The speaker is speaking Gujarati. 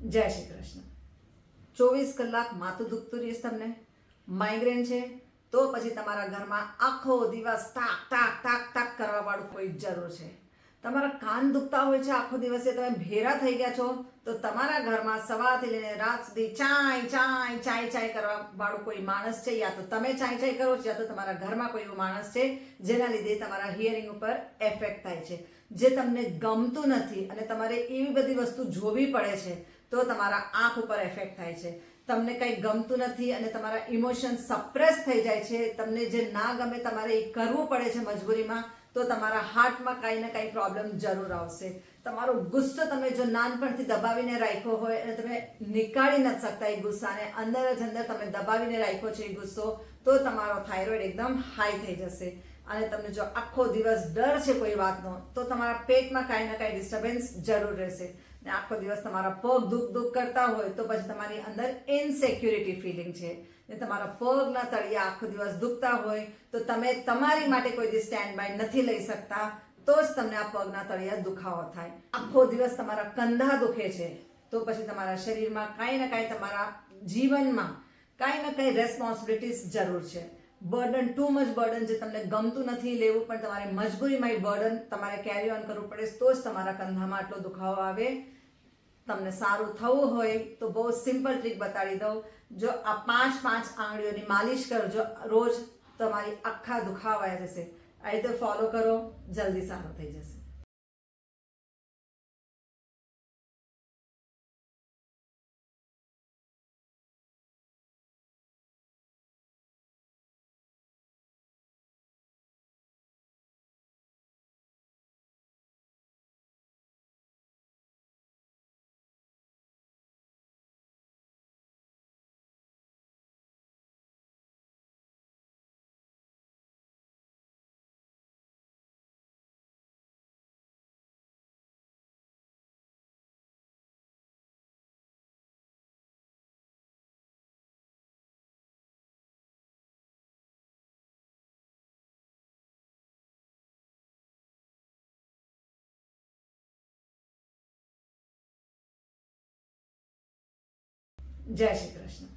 જય શ્રી કૃષ્ણ. 24 કલાક માથું દુખતું રહીશ, તમને માઇગ્રેન છે તો પછી તમારા ઘરમાં આખો દિવસ ટાક ટાક ટાક ટાક કરવા વાળું કોઈ જરૂર છે. તમારા કાન દુખતા હોય છે, આખો દિવસે તમે ભેરા થઈ ગયા છો તો તમારા ઘરમાં સવારથી લઈને રાત સુધી ચાય ચાય ચાય ચાય કરવા વાળું કોઈ માણસ છે, યા તો તમે ચાય ચાય કરો છો યા તો તમારા ઘરમાં કોઈ એવો માણસ છે જેના લીધે તમારા હિયરિંગ ઉપર એફેક્ટ થાય છે, જે તમને ગમતું નથી અને તમારે એવી બધી વસ્તુ જોવી પડે છે તો તમારા આંખ ઉપર એફેક્ટ થાય છે. તમને કંઈ ગમતું નથી અને તમારા ઇમોશન સપ્રેસ થઈ જાય છે, તમને જે ના ગમે તમારે એ કરવું પડે છે મજબૂરીમાં, તો તમારા હાર્ટમાં કાંઈ ને કાંઈ પ્રોબ્લેમ જરૂર આવશે. તમારો ગુસ્સો તમે જો નાનપણથી દબાવીને રાખ્યો હોય અને તમે નીકાળી નથી શકતા એ ગુસ્સાને, અંદર જ અંદર તમે દબાવીને રાખ્યો છે એ ગુસ્સો, તો તમારો થાઇરોઇડ એકદમ હાઈ થઈ જશે. અને તમને જો આખો દિવસ ડર છે કોઈ વાતનો, તો તમારા પેટમાં કાંઈ ને કાંઈ ડિસ્ટર્બન્સ જરૂર રહેશે. ને આખો દિવસ તમારા પગ દુઃખ દુઃખ કરતા હોય તો પછી તમારી અંદર ઇનસેક્યુરિટી ફિલિંગ છે. ને તમારા પગના તળિયા આખો દિવસ દુખતા હોય તો તમે તમારી માટે કોઈ દી સ્ટેન્ડ બાય નથી લઈ શકતા, તો જ તમને આ પગના તળિયા દુખાવો થાય. આખો દિવસ તમારા કંધા દુખે છે તો પછી તમારા શરીરમાં કાંઈ ને કાંઈ, તમારા જીવનમાં કાંઈ ને કાંઈ રેસ્પોન્સિબિલિટીઝ જરૂર છે. બર્ડન, ટુ મચ બર્ડન, જે તમને ગમતું નથી લેવું પણ તમારે મજબૂરીમાં એ બર્ડન તમારે કેરી ઓન કરવું પડે, તો જ તમારા કંધામાં આટલો દુખાવો આવે. તમને સારું થવું હોય તો બહુ સિમ્પલ ટ્રીક બતાડી દઉં. જો આ 5 આંગળીઓની માલિશ કરજો રોજ, તમારી આખા દુખાવા જશે. આ રીતે ફોલો કરો, જલ્દી સારું થઈ જશે. જય શ્રી કૃષ્ણ.